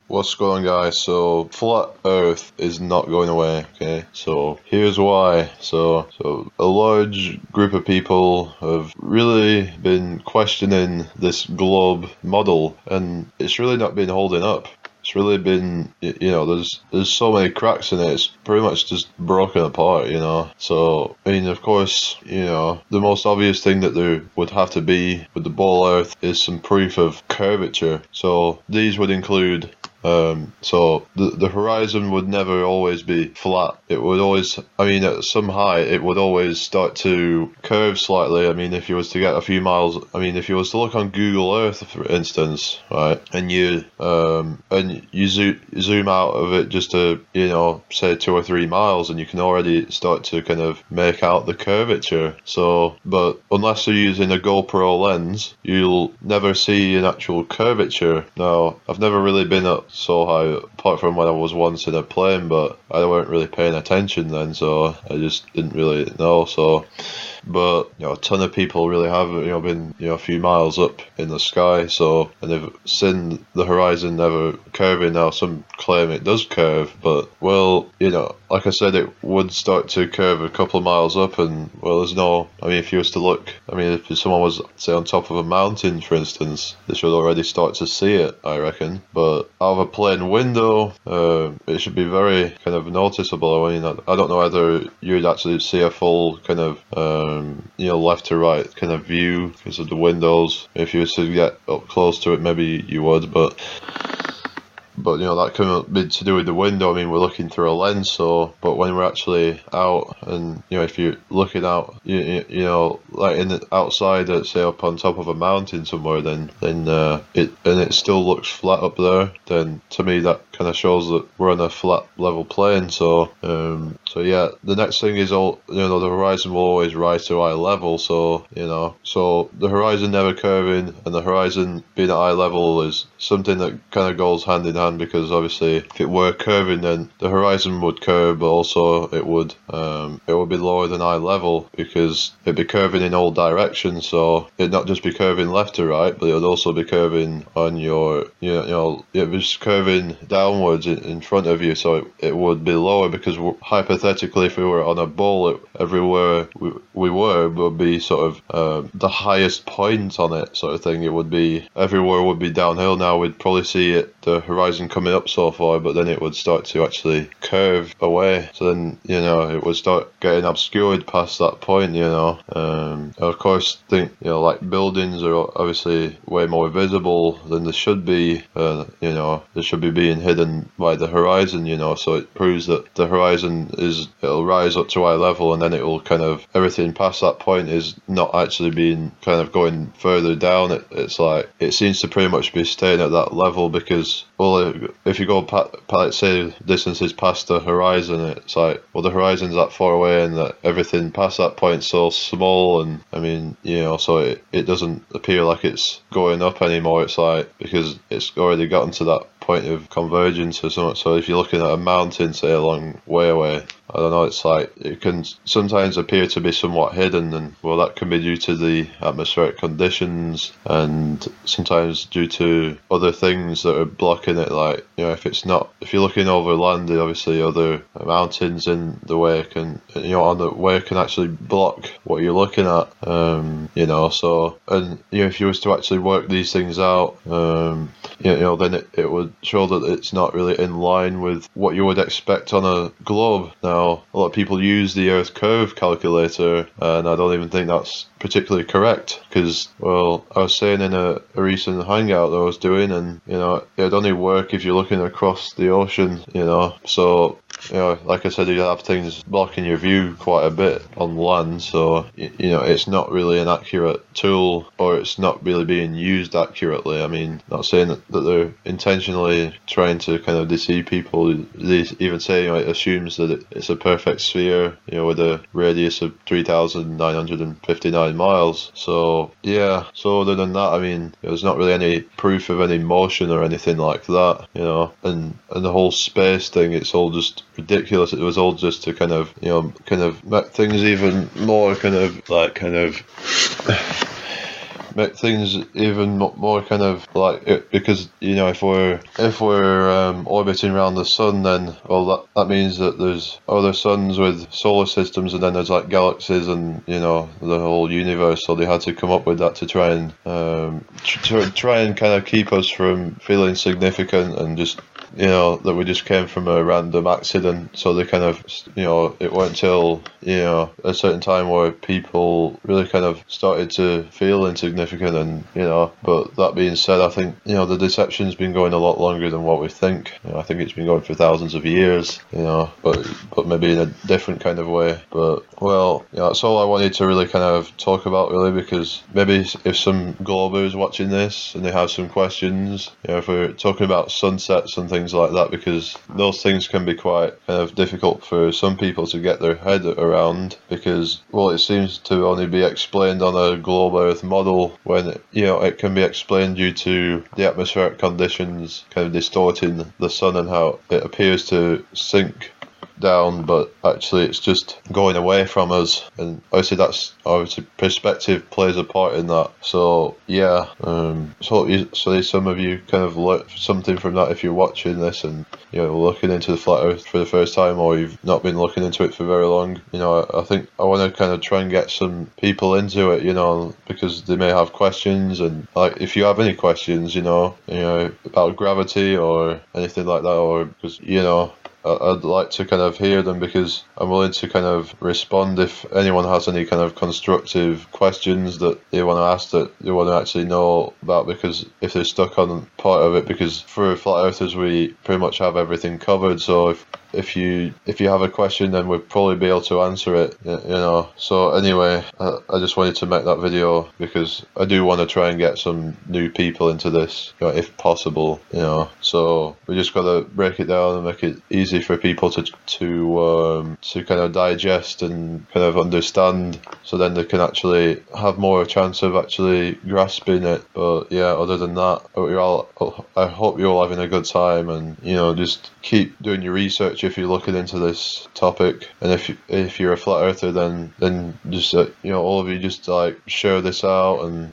What's going on, guys? So flat Earth is not going away. Okay, so here's why. So a large group of people have really been questioning this globe model, and it's really not been holding up. It's really been, there's so many cracks in it. It's pretty much just broken apart, So, I mean, of course, the most obvious thing that there would have to be with the ball Earth is some proof of curvature. So these would include so the horizon would never always be flat. It would always, at some height, it would always start to curve slightly. If you was to get a few miles, if you was to look on Google Earth, for instance, right, and you zoom out of it just to, say 2 or 3 miles, and you can already start to kind of make out the curvature. So, but unless you're using a GoPro lens, you'll never see an actual curvature. Now, I've never really been up so high, apart from when I was once in a plane, but I weren't really paying attention then, so I just didn't really know. So, but a ton of people really have been a few miles up in the sky, so, and they've seen the horizon never curving. Now some claim it does curve, but like I said, it would start to curve a couple of miles up, and there's no, if you was to look, if someone was, say, on top of a mountain, for instance, they should already start to see it, I reckon. But out of a plane window, it should be very kind of noticeable. I don't know whether you'd actually see a full kind of left to right kind of view because of the windows. If you was to get up close to it, maybe you would, but that can be to do with the window. We're looking through a lens, so, but when we're actually out, and if you're looking out, like in the outside, say up on top of a mountain somewhere, then it still looks flat up there. Then to me that kind of shows that we're on a flat level plane. So yeah, the next thing is the horizon will always rise to eye level. So so the horizon never curving and the horizon being at eye level is something that kind of goes hand in hand, because obviously if it were curving, then the horizon would curve, but also it would be lower than eye level, because it'd be curving in all directions. So it'd not just be curving left to right, but it would also be curving on your it was curving downwards in front of you, so it would be lower, because hypothetically, if we were on a bowl, everywhere we were would be sort of the highest point on it, sort of thing. It would be, everywhere would be downhill. Now we'd probably see the horizon coming up so far, but then it would start to actually curve away. So then, it would start getting obscured past that point, of course, like buildings are obviously way more visible than they should be, they should be being hidden by the horizon, so it proves that the horizon it'll rise up to eye level, and then it will kind of, everything past that point is not actually being kind of going further down. It's like, it seems to pretty much be staying at that level, because, if you go say distances past the horizon, it's like, the horizon's that far away, and that everything past that point is so small, and so it doesn't appear like it's going up anymore. It's like, because it's already gotten to that point of convergence or something. So if you're looking at a mountain, say, a long way away, I don't know, it's like, it can sometimes appear to be somewhat hidden, and that can be due to the atmospheric conditions, and sometimes due to other things that are blocking it, like, if you're looking over land, obviously other mountains in the way can, on the way can actually block what you're looking at, so, and, if you was to actually work these things out, then it would show that it's not really in line with what you would expect on a globe. Now, a lot of people use the Earth curve calculator, and I don't even think that's particularly correct, because, I was saying in a recent hangout that I was doing, and, it'd only work if you're looking across the ocean, so, like I said, you have things blocking your view quite a bit on land, so, it's not really an accurate tool, or it's not really being used accurately. Not saying that they're intentionally trying to kind of deceive people. They even say, it assumes that it's a perfect sphere, with a radius of 3,959 miles. So, yeah, so other than that, there's not really any proof of any motion or anything like that, and the whole space thing, it's all just ridiculous. It was all just to kind of make things even more make things even more kind of like it, because if we're orbiting around the sun, then that means that there's other suns with solar systems, and then there's like galaxies and the whole universe. So they had to come up with that to try and try and kind of keep us from feeling significant and just that we just came from a random accident. So they kind of it weren't until a certain time where people really kind of started to feel insignificant, and but that being said, I think the deception's been going a lot longer than what we think. I think it's been going for thousands of years, but maybe in a different kind of way. But that's all I wanted to really kind of talk about, really, because maybe if some Globers watching this and they have some questions, if we're talking about sunsets and things like that, because those things can be quite kind of difficult for some people to get their head around, because it seems to only be explained on a globe Earth model, when it can be explained due to the atmospheric conditions kind of distorting the sun and how it appears to sink down, but actually it's just going away from us, and obviously perspective plays a part in that. So so some of you kind of learn something from that if you're watching this and looking into the flat Earth for the first time, or you've not been looking into it for very long. I think I want to kind of try and get some people into it, because they may have questions, and like if you have any questions, about gravity or anything like that, or because I'd like to kind of hear them, because I'm willing to kind of respond if anyone has any kind of constructive questions that they want to ask, that they want to actually know about, because if they're stuck on part of it, because for flat earthers we pretty much have everything covered. So if you have a question, then we'll probably be able to answer it, So anyway, I just wanted to make that video because I do want to try and get some new people into this, if possible, So we just got to break it down and make it easy for people to kind of digest and kind of understand, so then they can actually have more chance of actually grasping it. But other than that, I hope you're all having a good time, and just keep doing your research if you're looking into this topic. And if you're a flat earther, then just all of you just like share this out and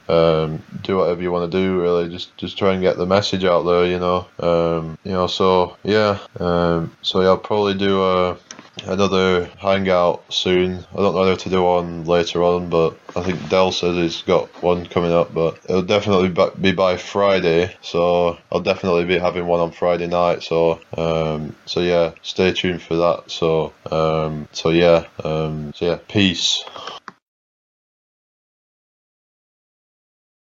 do whatever you want to do, really. Just try and get the message out there, So I'll probably do another hangout soon. I don't know whether to do one later on, but I think Del says he's got one coming up, but it'll definitely be by Friday, so I'll definitely be having one on Friday night, so stay tuned for that. So peace.